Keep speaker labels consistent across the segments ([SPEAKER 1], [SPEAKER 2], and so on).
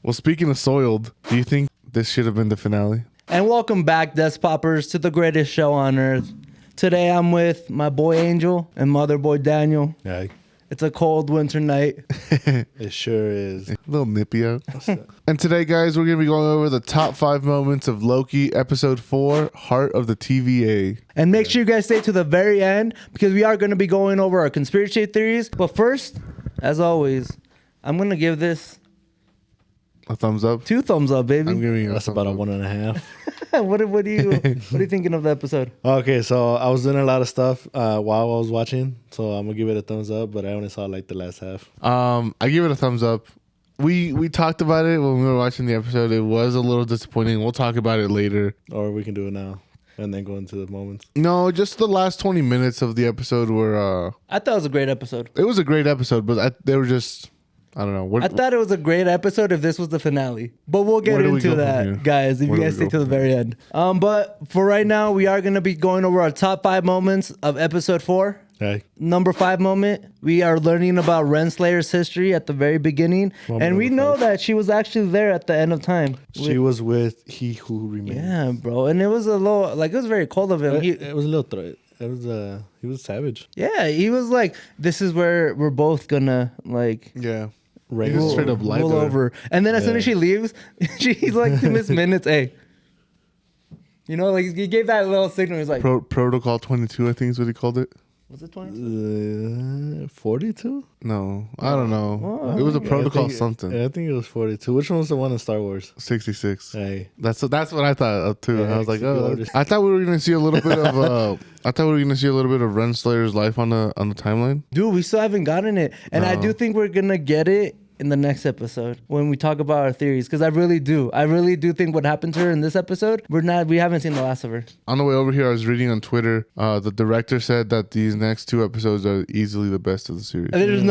[SPEAKER 1] Well, speaking of soiled, do you think this should have been the finale?
[SPEAKER 2] And welcome back, Desk Poppers, to the greatest show on earth. Today I'm with my boy Angel and mother boy Daniel.
[SPEAKER 3] Yeah,
[SPEAKER 2] It's a cold winter night.
[SPEAKER 3] it sure is.
[SPEAKER 1] A little nippy out. And today, guys, we're going to be going over the top 5 moments of Loki, episode 4, Heart of the TVA.
[SPEAKER 2] And make sure you guys stay to the very end because we are going to be going over our conspiracy theories. But first, as always, I'm going to give this
[SPEAKER 1] A thumbs up?
[SPEAKER 2] 2 thumbs up, baby.
[SPEAKER 1] I'm giving you
[SPEAKER 3] That's about a 1.5.
[SPEAKER 2] what are you thinking of the episode?
[SPEAKER 3] Okay, so I was doing a lot of stuff while I was watching, so I'm gonna give it a thumbs up. But I only saw like the last half.
[SPEAKER 1] I give it a thumbs up. We talked about it when we were watching the episode. It was a little disappointing. We'll talk about it later.
[SPEAKER 3] Or we can do it now and then go into the moments.
[SPEAKER 1] No, just the last 20 minutes of the episode were...
[SPEAKER 2] I thought it was a great episode.
[SPEAKER 1] It was a great episode, but they were just... I don't know.
[SPEAKER 2] I thought it was a great episode if this was the finale. But we'll get into that, guys, if you guys stay to the very end. But for right now, we are going to be going over our top 5 moments of episode 4.
[SPEAKER 3] Okay.
[SPEAKER 2] Number 5 moment, we are learning about Renslayer's history at the very beginning. And we know that she was actually there at the end of time.
[SPEAKER 3] She was with He Who Remains.
[SPEAKER 2] Yeah, bro. And it was a little, like, it was very cold of him.
[SPEAKER 3] It was a little threat. It was he was savage.
[SPEAKER 2] Yeah, he was like, this is where we're both gonna, like...
[SPEAKER 1] Yeah.
[SPEAKER 3] Right.
[SPEAKER 1] He just straight up lied
[SPEAKER 2] roll
[SPEAKER 1] to her.
[SPEAKER 2] over. And then as soon as she leaves, she's like to Miss Minutes, hey. You know, like he gave that little signal. He's like,
[SPEAKER 1] Protocol 22, I think is what he called it.
[SPEAKER 2] was it 20?
[SPEAKER 3] 42?
[SPEAKER 1] No, I don't know.
[SPEAKER 2] Oh,
[SPEAKER 1] It was a
[SPEAKER 2] okay.
[SPEAKER 1] protocol
[SPEAKER 3] I think,
[SPEAKER 1] something.
[SPEAKER 3] I think it was 42. Which one was the one in Star Wars?
[SPEAKER 1] 66.
[SPEAKER 3] Hey.
[SPEAKER 1] That's what I thought of too.
[SPEAKER 3] Yeah,
[SPEAKER 1] I was like, oh,
[SPEAKER 3] orders.
[SPEAKER 1] I thought we were gonna see a little bit of I thought we were gonna see a little bit of Renslayer's life on the timeline.
[SPEAKER 2] Dude, we still haven't gotten it. And I do think we're going to get it in the next episode when we talk about our theories. Because I really do think what happened to her in this episode, we haven't seen the last of her.
[SPEAKER 1] On the way over here, I was reading on Twitter. The director said that these next 2 episodes are easily the best of the series.
[SPEAKER 2] And there's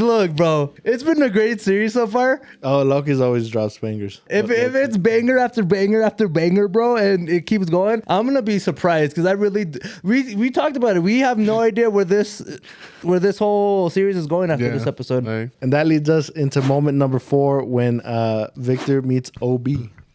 [SPEAKER 2] look, bro. It's been a great series so far.
[SPEAKER 3] Oh, Loki's always drops bangers.
[SPEAKER 2] If it's banger after banger after banger, bro, and it keeps going, I'm gonna be surprised because we talked about it. We have no idea where this whole series is going after this episode.
[SPEAKER 1] Like,
[SPEAKER 3] And that leads us into moment number 4 when Victor meets OB,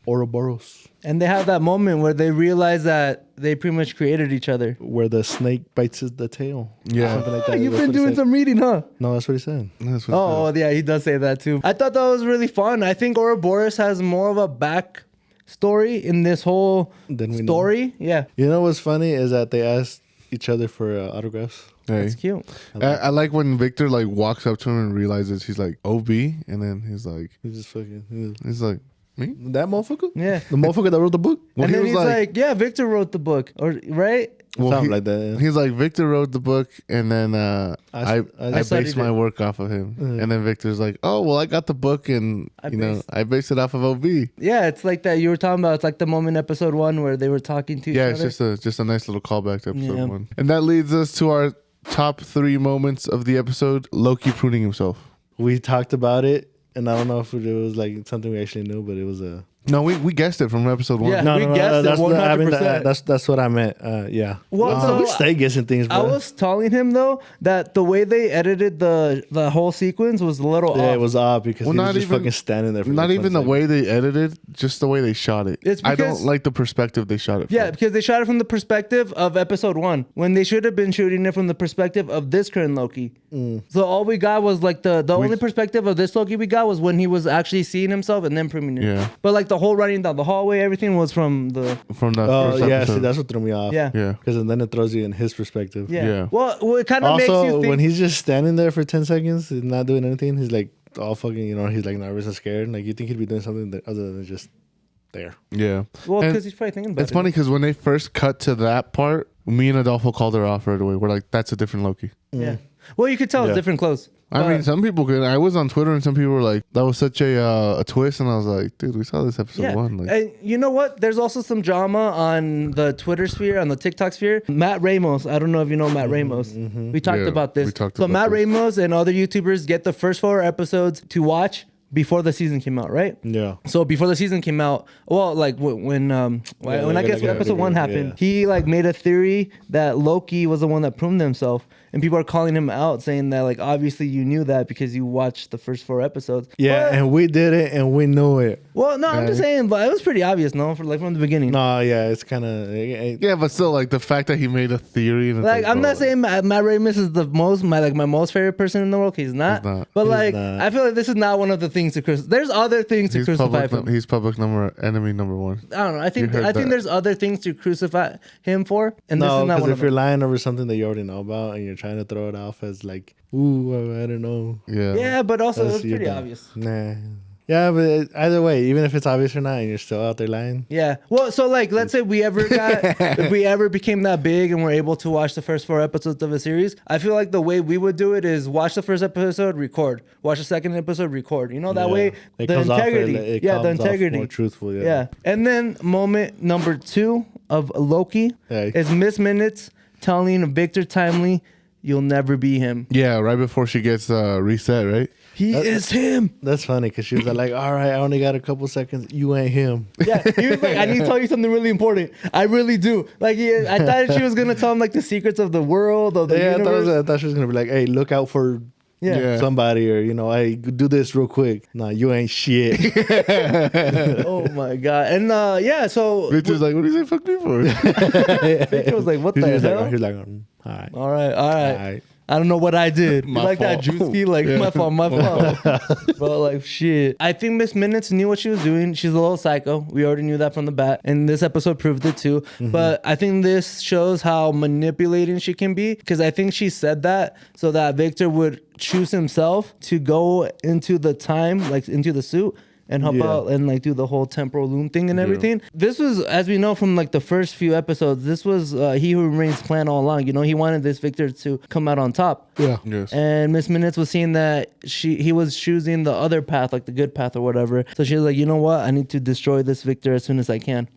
[SPEAKER 3] Ouroboros,
[SPEAKER 2] And they have that moment where they realize that they pretty much created each other.
[SPEAKER 3] where the snake bites the tail.
[SPEAKER 1] Yeah.
[SPEAKER 3] Something like that.
[SPEAKER 2] You've
[SPEAKER 3] That's
[SPEAKER 2] been
[SPEAKER 3] what he
[SPEAKER 2] doing
[SPEAKER 3] said.
[SPEAKER 2] some reading, huh?
[SPEAKER 3] No, that's what he said.
[SPEAKER 1] that's what
[SPEAKER 2] Oh, yeah, he does say that too. I thought that was really fun. I think Ouroboros has more of a back story in this whole
[SPEAKER 3] Then we know.
[SPEAKER 2] story. Yeah,
[SPEAKER 3] You know what's funny is that they asked each other for autographs.
[SPEAKER 1] Hey.
[SPEAKER 2] it's cute.
[SPEAKER 1] I like when Victor like walks up to him and realizes he's like OB, and then he's like he's like me.
[SPEAKER 3] that motherfucker.
[SPEAKER 2] Yeah.
[SPEAKER 3] The motherfucker that wrote the book.
[SPEAKER 1] Well,
[SPEAKER 2] And
[SPEAKER 1] he
[SPEAKER 2] then
[SPEAKER 1] was
[SPEAKER 2] he's like, yeah, Victor wrote the book. Or right?
[SPEAKER 3] Something like that. Yeah.
[SPEAKER 1] He's like, Victor wrote the book, and then I
[SPEAKER 3] I
[SPEAKER 2] studied
[SPEAKER 1] based my
[SPEAKER 2] it.
[SPEAKER 1] work off of him. And then Victor's like, oh, well, I got the book, and I based it off of OB.
[SPEAKER 2] Yeah, it's like that you were talking about. It's like the moment in episode 1 where they were talking to each
[SPEAKER 1] Yeah,
[SPEAKER 2] other.
[SPEAKER 1] it's just a nice little callback to episode
[SPEAKER 2] Yeah.
[SPEAKER 1] 1. And that leads us to our top 3 moments of the episode: Loki pruning himself.
[SPEAKER 3] We talked about it, and I don't know if it was like something we actually knew, but it was a.
[SPEAKER 1] No, we guessed it from episode 1.
[SPEAKER 2] Yeah. We guessed it
[SPEAKER 3] that's
[SPEAKER 2] 100%.
[SPEAKER 3] that's what I meant. Yeah.
[SPEAKER 2] Well, so
[SPEAKER 3] we stay guessing things, bro.
[SPEAKER 2] I was telling him though that the way they edited the whole sequence was a little
[SPEAKER 3] Yeah,
[SPEAKER 2] off.
[SPEAKER 3] it was odd because
[SPEAKER 1] Well,
[SPEAKER 3] he was
[SPEAKER 1] not
[SPEAKER 3] just
[SPEAKER 1] even-
[SPEAKER 3] fucking standing there. For
[SPEAKER 1] Not
[SPEAKER 3] like
[SPEAKER 1] even the
[SPEAKER 3] 20
[SPEAKER 1] way they edited, just the way they shot it.
[SPEAKER 2] It's
[SPEAKER 1] I
[SPEAKER 2] because-
[SPEAKER 1] don't like the perspective they shot it
[SPEAKER 2] Yeah,
[SPEAKER 1] from.
[SPEAKER 2] because they shot it from the perspective of episode 1 when they should have been shooting it from the perspective of this current Loki. So all we got was like the only perspective of this Loki we got was when he was actually seeing himself and then pruning it.
[SPEAKER 1] Yeah.
[SPEAKER 2] But like the whole running down the hallway, everything was from the
[SPEAKER 1] From that
[SPEAKER 3] Oh
[SPEAKER 1] first
[SPEAKER 3] yeah,
[SPEAKER 1] episode.
[SPEAKER 3] see that's what threw me off.
[SPEAKER 2] Yeah.
[SPEAKER 1] Yeah.
[SPEAKER 3] Because then it throws you in his perspective.
[SPEAKER 2] yeah.
[SPEAKER 1] Yeah.
[SPEAKER 2] Well, it kind of makes you
[SPEAKER 3] Also,
[SPEAKER 2] think.
[SPEAKER 3] when he's just standing there for 10 seconds and not doing anything, he's like all fucking, he's like nervous and scared. Like you think he'd be doing something other than just there.
[SPEAKER 1] Yeah.
[SPEAKER 2] well,
[SPEAKER 1] And
[SPEAKER 2] because he's probably thinking about
[SPEAKER 1] It's
[SPEAKER 2] it.
[SPEAKER 1] funny because when they first cut to that part, me and Adolfo called her off right away. We're like, that's a different Loki.
[SPEAKER 2] Yeah. Well, you could tell it's
[SPEAKER 3] Yeah.
[SPEAKER 2] different clothes.
[SPEAKER 1] I mean, some people could. I was on Twitter and some people were like, that was such a twist. And I was like, dude, we saw this episode 1. Like,
[SPEAKER 2] And you know what? There's also some drama on the Twitter sphere, on the TikTok sphere. Matt Ramos. I don't know if you know Matt Ramos. We talked
[SPEAKER 1] Yeah,
[SPEAKER 2] about this.
[SPEAKER 1] we talked
[SPEAKER 2] so
[SPEAKER 1] about
[SPEAKER 2] Matt
[SPEAKER 1] this.
[SPEAKER 2] Ramos and other YouTubers get the first 4 episodes to watch before the season came out, right?
[SPEAKER 3] Yeah.
[SPEAKER 2] So before the season came out, well, like when I
[SPEAKER 3] like
[SPEAKER 2] guess when episode 1 happened,
[SPEAKER 3] yeah.
[SPEAKER 2] he like made a theory that Loki was the one that pruned himself. and people are calling him out, saying that like obviously you knew that because you watched the first 4 episodes.
[SPEAKER 3] Yeah,
[SPEAKER 2] But-
[SPEAKER 3] and we did it, and we knew it.
[SPEAKER 2] well, no, I'm just saying, but it was pretty obvious, no, from the beginning.
[SPEAKER 3] No, yeah, it's kind of.
[SPEAKER 1] Yeah, but still, like the fact that he made a theory. And it's
[SPEAKER 2] Like I'm
[SPEAKER 1] bro,
[SPEAKER 2] not saying Matt Ramis is the most my most favorite person in the world. He's not.
[SPEAKER 1] He's not.
[SPEAKER 2] But
[SPEAKER 3] He's
[SPEAKER 2] like
[SPEAKER 3] not.
[SPEAKER 2] I feel like this is not one of the things to crucify. There's other things to
[SPEAKER 1] he's
[SPEAKER 2] crucify
[SPEAKER 1] public.
[SPEAKER 2] him.
[SPEAKER 1] He's public enemy number 1.
[SPEAKER 2] I don't know. I think
[SPEAKER 1] heard that.
[SPEAKER 2] there's other things to crucify him for, and this
[SPEAKER 3] No,
[SPEAKER 2] is not
[SPEAKER 3] because
[SPEAKER 2] one
[SPEAKER 3] if
[SPEAKER 2] of
[SPEAKER 3] you're
[SPEAKER 2] them.
[SPEAKER 3] lying over something that you already know about, and you're trying to throw it off as like, ooh, I don't know.
[SPEAKER 1] Yeah.
[SPEAKER 2] Yeah, but also it was
[SPEAKER 3] You're
[SPEAKER 2] pretty
[SPEAKER 3] done.
[SPEAKER 2] obvious.
[SPEAKER 3] Nah. Yeah, but either way, even if it's obvious or not, and you're still out there lying.
[SPEAKER 2] Yeah. Well, so like, let's say if we ever became that big and we're able to watch the first 4 episodes of a series, I feel like the way we would do it is watch the first episode, record, watch the second episode, record. You know, that
[SPEAKER 3] Yeah.
[SPEAKER 2] way
[SPEAKER 3] It
[SPEAKER 2] the
[SPEAKER 3] comes off,
[SPEAKER 2] integrity.
[SPEAKER 3] it
[SPEAKER 2] Yeah, the
[SPEAKER 3] comes off
[SPEAKER 2] integrity.
[SPEAKER 3] more truthful. Yeah.
[SPEAKER 2] Yeah. And then moment number 2 of Loki
[SPEAKER 3] Hey.
[SPEAKER 2] is Miss Minutes telling Victor Timely, "You'll never be him.
[SPEAKER 1] Yeah, right before she gets reset, right?
[SPEAKER 2] He is him."
[SPEAKER 3] That's funny because she was like, all right, I only got a couple seconds. You ain't him.
[SPEAKER 2] Yeah, he was like, "I need to tell you something really important. I really do." Like, I thought she was gonna tell him like the secrets of the world, of the
[SPEAKER 3] Yeah,
[SPEAKER 2] universe.
[SPEAKER 3] I thought she was going to be like, hey, look out for
[SPEAKER 2] Yeah.
[SPEAKER 3] somebody, or, hey, do this real quick. Nah, you ain't shit.
[SPEAKER 2] Oh my god. And yeah, so
[SPEAKER 1] Victor's like, what do you say fuck me for?
[SPEAKER 2] Victor was like, "What
[SPEAKER 3] He's
[SPEAKER 2] the
[SPEAKER 3] just
[SPEAKER 2] hell?"
[SPEAKER 3] like, he's like, all right.
[SPEAKER 2] All right.
[SPEAKER 3] Alright.
[SPEAKER 2] I don't know what I did. You
[SPEAKER 1] My
[SPEAKER 2] like that
[SPEAKER 1] fault.
[SPEAKER 2] Drewski? Like, my fault. But like, shit. I think Miss Minutes knew what she was doing. She's a little psycho. We already knew that from the bat. And this episode proved it too. But I think this shows how manipulating she can be. Because I think she said that so that Victor would choose himself to go into the time, like into the suit, and help
[SPEAKER 3] Yeah.
[SPEAKER 2] out and like do the whole temporal loom thing and everything. This was, as we know from like the first few episodes, this was He Who Remains' plan all along. You know, he wanted this Victor to come out on top.
[SPEAKER 3] Yeah.
[SPEAKER 1] Yes.
[SPEAKER 2] And Miss Minutes was seeing that he was choosing the other path, like the good path or whatever. So she was like, you know what? I need to destroy this Victor as soon as I can.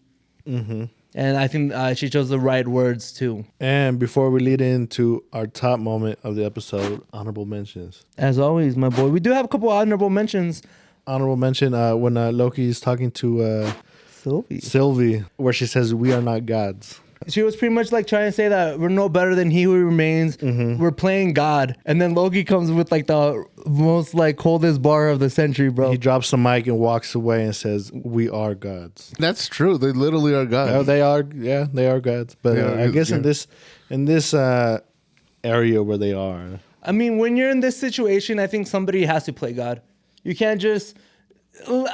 [SPEAKER 2] Mm-hmm. And I think she chose the right words too.
[SPEAKER 3] And before we lead into our top moment of the episode, honorable mentions.
[SPEAKER 2] As always, my boy. We do have a couple honorable mentions.
[SPEAKER 3] Honorable mention when Loki is talking to
[SPEAKER 2] Sylvie.
[SPEAKER 3] Sylvie, where she says, we are not gods.
[SPEAKER 2] She was pretty much like trying to say that we're no better than He Who Remains. We're playing God. And then Loki comes with like the most like coldest bar of the century, bro.
[SPEAKER 3] He drops the mic and walks away and says, we are gods.
[SPEAKER 1] That's true. They literally are gods.
[SPEAKER 3] Oh, they are gods. But
[SPEAKER 1] Yeah,
[SPEAKER 3] I guess
[SPEAKER 1] yeah.
[SPEAKER 3] in this area where they are,
[SPEAKER 2] I mean, when you're in this situation, I think somebody has to play God. You can't just. Am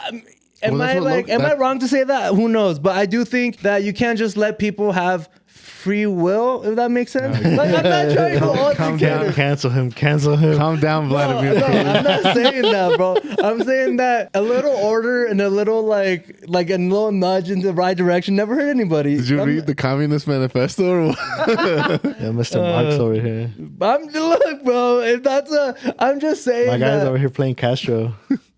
[SPEAKER 1] Well, that's
[SPEAKER 2] I
[SPEAKER 1] what
[SPEAKER 2] like?
[SPEAKER 1] Loki-
[SPEAKER 2] Am I wrong to say that? Who knows? But I do think that you can't just let people have free will. If that makes sense. Like I'm not trying to
[SPEAKER 1] Calm down.
[SPEAKER 2] altogether.
[SPEAKER 3] cancel him.
[SPEAKER 1] Calm down, Vladimir.
[SPEAKER 2] No, I'm not saying that, bro. I'm saying that a little order and a little like a little nudge in the right direction never hurt anybody.
[SPEAKER 1] Did you read the Communist Manifesto or what?
[SPEAKER 3] Yeah, Mr. Mark's over here.
[SPEAKER 2] Look, bro. If that's I'm just saying.
[SPEAKER 3] My guy's
[SPEAKER 2] that,
[SPEAKER 3] over here playing Castro.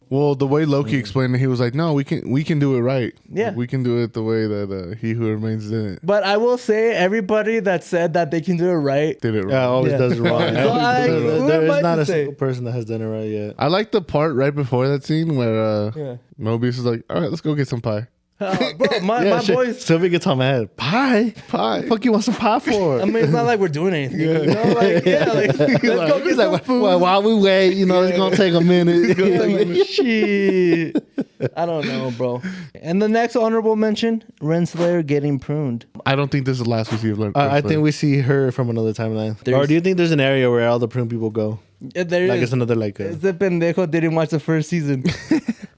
[SPEAKER 1] Well, the way Loki explained it, he was like, "No, we can do it right.
[SPEAKER 2] Yeah.
[SPEAKER 1] we can do it the way that He Who Remains did it.
[SPEAKER 2] But I will say, everybody that said that they can do it right.
[SPEAKER 1] Did it right.
[SPEAKER 3] Yeah, always
[SPEAKER 2] Yeah.
[SPEAKER 3] does it wrong.
[SPEAKER 2] So who
[SPEAKER 3] There
[SPEAKER 2] am I
[SPEAKER 3] is not
[SPEAKER 2] to
[SPEAKER 3] a
[SPEAKER 2] say?
[SPEAKER 3] single person that has done it right yet.
[SPEAKER 1] I like the part right before that scene where
[SPEAKER 2] Yeah.
[SPEAKER 1] Mobius is like, "All right, let's go get some pie."
[SPEAKER 2] Bro, my
[SPEAKER 3] shit.
[SPEAKER 2] boys.
[SPEAKER 3] Sylvie gets all mad. Pie?
[SPEAKER 1] Pie.
[SPEAKER 3] Fuck you want some pie for?
[SPEAKER 2] I mean, it's not like we're doing anything. You know, like, yeah, like, let's go get
[SPEAKER 3] He's
[SPEAKER 2] some
[SPEAKER 3] like,
[SPEAKER 2] food.
[SPEAKER 3] well, while we wait, it's gonna take a minute.
[SPEAKER 2] Like, shit. I don't know, bro. And the next honorable mention, Renslayer getting pruned.
[SPEAKER 1] I don't think this is the last we see of Leonard.
[SPEAKER 3] I think we see her from another timeline.
[SPEAKER 2] There's-
[SPEAKER 3] Or do you think there's an area where all the prune people go?
[SPEAKER 2] There
[SPEAKER 3] Like
[SPEAKER 2] is.
[SPEAKER 3] it's another
[SPEAKER 2] The pendejo didn't watch the first season.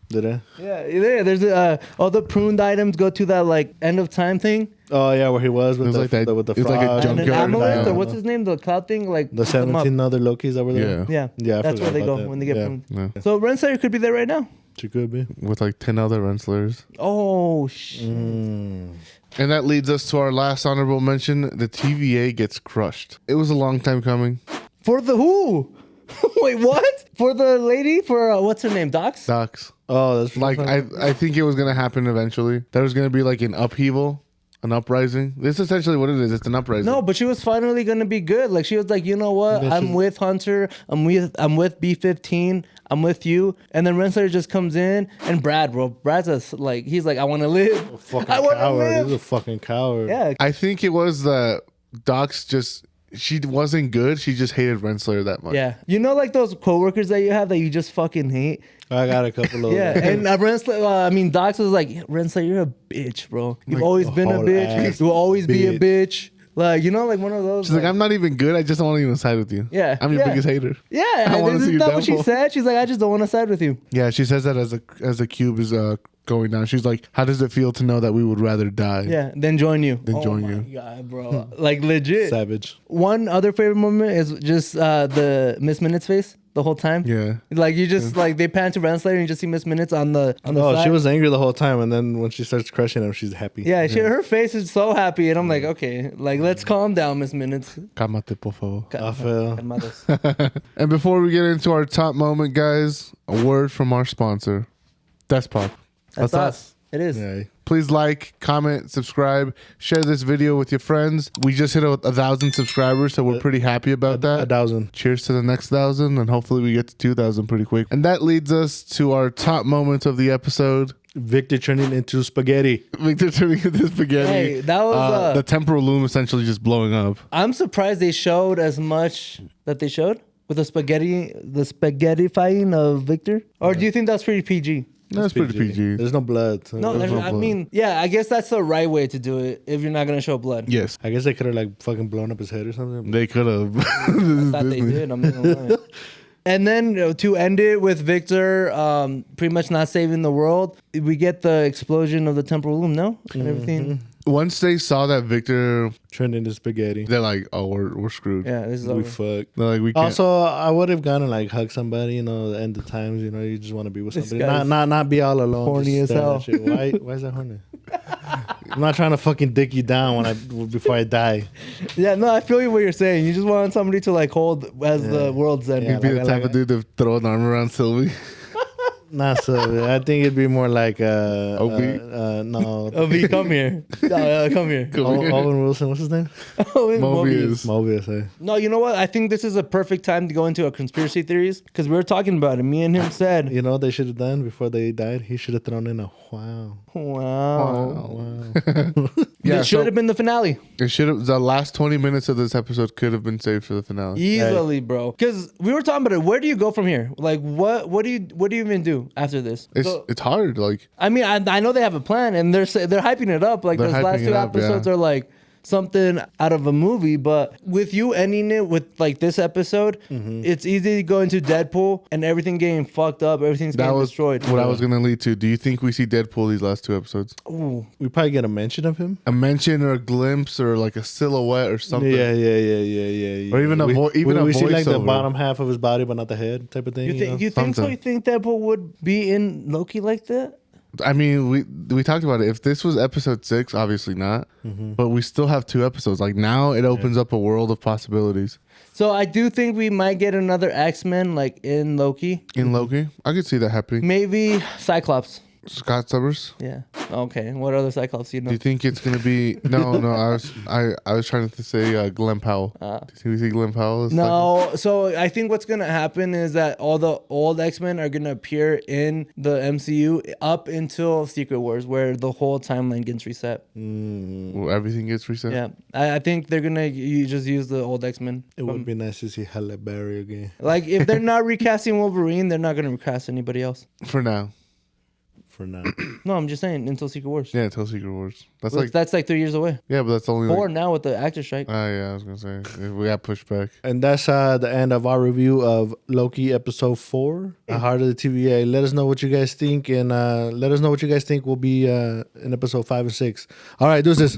[SPEAKER 3] did it?
[SPEAKER 2] Yeah, there's all the pruned items go to that like end of time thing.
[SPEAKER 3] Oh yeah, where he was with
[SPEAKER 1] It was
[SPEAKER 3] the
[SPEAKER 1] like that-
[SPEAKER 3] with the
[SPEAKER 1] it was like a
[SPEAKER 3] frog
[SPEAKER 2] And an
[SPEAKER 1] junkyard
[SPEAKER 2] amulet, or
[SPEAKER 1] down.
[SPEAKER 2] what's his name? The cloud thing, like
[SPEAKER 3] the
[SPEAKER 2] hook 'em up.
[SPEAKER 3] 17 other Lokis that were there.
[SPEAKER 1] Yeah.
[SPEAKER 2] Yeah,
[SPEAKER 3] I
[SPEAKER 2] that's where
[SPEAKER 3] forgot
[SPEAKER 2] they go
[SPEAKER 3] about that.
[SPEAKER 2] when they get
[SPEAKER 3] Yeah.
[SPEAKER 2] pruned.
[SPEAKER 1] Yeah.
[SPEAKER 2] So Renslayer could be there right now.
[SPEAKER 3] She could be.
[SPEAKER 1] With like 10 other Renslayers.
[SPEAKER 2] Oh shit!
[SPEAKER 1] And that leads us to our last honorable mention. The TVA gets crushed. It was a long time coming.
[SPEAKER 2] For the who? Wait, what? For the lady? For what's her name? Docs?
[SPEAKER 1] Docs.
[SPEAKER 3] Oh, that's
[SPEAKER 1] Like, I think it was going to happen eventually. There was going to be like an upheaval, an uprising. This is essentially what it is. It's an uprising.
[SPEAKER 2] No, but she was finally gonna be good. Like she was like, you know what? I'm with Hunter. I'm with B-15. I'm with you. And then Renslayer just comes in and Brad, bro. Brad's he's like, I want to live.
[SPEAKER 3] fucking
[SPEAKER 2] I want to
[SPEAKER 3] coward. He's
[SPEAKER 2] live.
[SPEAKER 3] a fucking coward.
[SPEAKER 2] Yeah.
[SPEAKER 1] I think it was that Docs just, she wasn't good. She just hated Renslayer that much.
[SPEAKER 2] Yeah. You know, like those coworkers that you have that you just fucking hate?
[SPEAKER 3] I got a couple of
[SPEAKER 2] Yeah. And Renslayer, Docs was like, Renslayer, you're a bitch, bro. You've
[SPEAKER 1] Like,
[SPEAKER 2] always been a
[SPEAKER 3] whole
[SPEAKER 2] bitch.
[SPEAKER 3] ass
[SPEAKER 2] You will always be a
[SPEAKER 3] bitch.
[SPEAKER 2] bitch. Like, you know, like one of those.
[SPEAKER 1] She's like, I'm not even good. I just don't want to even side with you.
[SPEAKER 2] Yeah,
[SPEAKER 1] I'm your
[SPEAKER 2] yeah.
[SPEAKER 1] biggest hater.
[SPEAKER 2] Yeah.
[SPEAKER 1] I wanna see
[SPEAKER 2] Isn't
[SPEAKER 1] your
[SPEAKER 2] that what she
[SPEAKER 1] downfall.
[SPEAKER 2] said? She's like, I just don't want to side with you.
[SPEAKER 1] Yeah, she says that as a cube is going down. She's like, how does it feel to know that we would rather die?
[SPEAKER 2] Yeah. Then join you.
[SPEAKER 1] Then join
[SPEAKER 2] oh my
[SPEAKER 1] you.
[SPEAKER 2] God, bro. Like legit.
[SPEAKER 3] Savage.
[SPEAKER 2] One other favorite moment is just the Miss Minutes face the whole time.
[SPEAKER 1] Yeah.
[SPEAKER 2] Like you just like they pan to Renslayer and you just see Miss Minutes on the
[SPEAKER 3] Oh,
[SPEAKER 2] side.
[SPEAKER 3] she was angry the whole time, and then when she starts crushing him, she's happy.
[SPEAKER 2] Yeah, her face is so happy, and I'm like, okay, like let's calm down, Miss Minutes.
[SPEAKER 1] Cálmate, por favor.
[SPEAKER 3] I feel.
[SPEAKER 2] Calmados.
[SPEAKER 1] And before we get into our top moment, guys, a word from our sponsor, Despop.
[SPEAKER 2] That's us. It is.
[SPEAKER 3] Yeah.
[SPEAKER 1] Please like, comment, subscribe, share this video with your friends. We just hit 1,000 subscribers, so we're pretty happy about that.
[SPEAKER 3] 1,000.
[SPEAKER 1] Cheers to the next 1,000, and hopefully we get to 2,000 pretty quick. And that leads us to our top moment of the episode.
[SPEAKER 3] Victor turning into spaghetti.
[SPEAKER 1] Victor turning into spaghetti.
[SPEAKER 2] Hey, that was
[SPEAKER 1] the temporal loom essentially just blowing up.
[SPEAKER 2] I'm surprised they showed as much that they showed with the spaghettifying of Victor. Or do you think that's pretty PG?
[SPEAKER 1] That's pretty PG.
[SPEAKER 3] There's no blood. So
[SPEAKER 2] No,
[SPEAKER 1] There's no blood.
[SPEAKER 2] I guess that's the right way to do it if you're not gonna show blood.
[SPEAKER 1] Yes,
[SPEAKER 3] I guess they could have like fucking blown up his head or something.
[SPEAKER 1] they could have.
[SPEAKER 2] I thought they did. I'm not gonna lie. And then to end it with Victor pretty much not saving the world, we get the explosion of the temporal loom, no? And everything.
[SPEAKER 1] Once they saw that Victor,
[SPEAKER 3] Turned into spaghetti.
[SPEAKER 1] they're like, "Oh, we're screwed."
[SPEAKER 2] Yeah, this is
[SPEAKER 3] We
[SPEAKER 2] over.
[SPEAKER 3] fucked.
[SPEAKER 1] They're like, "We can't."
[SPEAKER 3] Also, I would have gone and like hug somebody, you know, the end of times, you know, you just want to be with
[SPEAKER 2] This
[SPEAKER 3] somebody.
[SPEAKER 2] guy's
[SPEAKER 3] Not be all alone.
[SPEAKER 2] horny
[SPEAKER 3] just
[SPEAKER 2] as
[SPEAKER 3] stare at
[SPEAKER 2] hell.
[SPEAKER 3] that shit. Why is that horny? I'm not trying to fucking dick you down before I die.
[SPEAKER 2] Yeah, no, I feel you what you're saying. You just want somebody to like hold as the world's end.
[SPEAKER 3] Yeah,
[SPEAKER 1] You'd be
[SPEAKER 3] like-
[SPEAKER 1] the type of dude to throw an arm around Sylvie.
[SPEAKER 3] Not so. I think it'd be more like
[SPEAKER 1] OB?
[SPEAKER 3] no.
[SPEAKER 2] OV, come here. Come here.
[SPEAKER 3] Owen Wilson, what's his name?
[SPEAKER 1] Mobius.
[SPEAKER 3] Mobius.
[SPEAKER 2] No, you know what? I think this is a perfect time to go into a conspiracy theories because we were talking about it. Me and him said,
[SPEAKER 3] You know what they should have done before they died? He should have thrown in a wow.
[SPEAKER 2] wow.
[SPEAKER 1] Yeah,
[SPEAKER 2] It should
[SPEAKER 1] so
[SPEAKER 2] have been the finale.
[SPEAKER 1] it should have. The last 20 minutes of this episode could have been saved for the finale.
[SPEAKER 2] Easily, bro. Because we were talking about it. Where do you go from here? Like, what do you even do after this?
[SPEAKER 1] It's hard. Like,
[SPEAKER 2] I mean, I know they have a plan, and they're hyping it up. Like
[SPEAKER 1] They're
[SPEAKER 2] those last
[SPEAKER 1] hyping
[SPEAKER 2] two
[SPEAKER 1] it up,
[SPEAKER 2] episodes
[SPEAKER 1] yeah.
[SPEAKER 2] are like something out of a movie. But with you ending it with like this episode, it's easy to go into Deadpool and everything getting fucked up, everything's
[SPEAKER 1] that
[SPEAKER 2] getting
[SPEAKER 1] was
[SPEAKER 2] destroyed.
[SPEAKER 1] what I was gonna lead to. Do you think we see Deadpool these last two episodes?
[SPEAKER 2] Ooh.
[SPEAKER 3] We probably get a mention of him.
[SPEAKER 1] A mention or a glimpse or like a silhouette or something.
[SPEAKER 3] Yeah.
[SPEAKER 1] Or even a
[SPEAKER 3] we see like the
[SPEAKER 1] voiceover.
[SPEAKER 3] bottom half of his body, but not the head, type of thing.
[SPEAKER 2] You think so?
[SPEAKER 1] Something.
[SPEAKER 2] You think Deadpool would be in Loki like that?
[SPEAKER 1] I mean, we talked about it. If this was episode 6, obviously not. But we still have 2 episodes. Like now, it opens up a world of possibilities.
[SPEAKER 2] So I do think we might get another X-Men like in Loki.
[SPEAKER 1] In Loki, I could see that happening.
[SPEAKER 2] Maybe Cyclops.
[SPEAKER 1] Scott Summers.
[SPEAKER 2] Yeah. Okay. What other Cyclops do you know?
[SPEAKER 1] Do you think it's gonna be? No. I was trying to say Glenn Powell. Do you think we see Glenn Powell? as
[SPEAKER 2] No, so I think what's gonna happen is that all the old X-Men are gonna appear in the MCU up until Secret Wars, where the whole timeline gets reset.
[SPEAKER 1] Well, everything gets reset.
[SPEAKER 2] Yeah, I think they're gonna just use the old X-Men.
[SPEAKER 3] It would be nice to see Halle Berry again.
[SPEAKER 2] Like if they're not recasting Wolverine, they're not gonna recast anybody else.
[SPEAKER 1] For now.
[SPEAKER 3] For now.
[SPEAKER 2] No, I'm just saying until Secret Wars.
[SPEAKER 1] Yeah, until Secret Wars. That's
[SPEAKER 2] That's like 3 years away.
[SPEAKER 1] yeah, but that's only.
[SPEAKER 2] Or now with the actor strike.
[SPEAKER 1] Yeah, I was gonna say we got pushed back.
[SPEAKER 3] And that's the end of our review of Loki episode 4, The Heart of the TVA. Let us know what you guys think, and let us know what you guys think will be in episode 5 and 6. All right, deuces.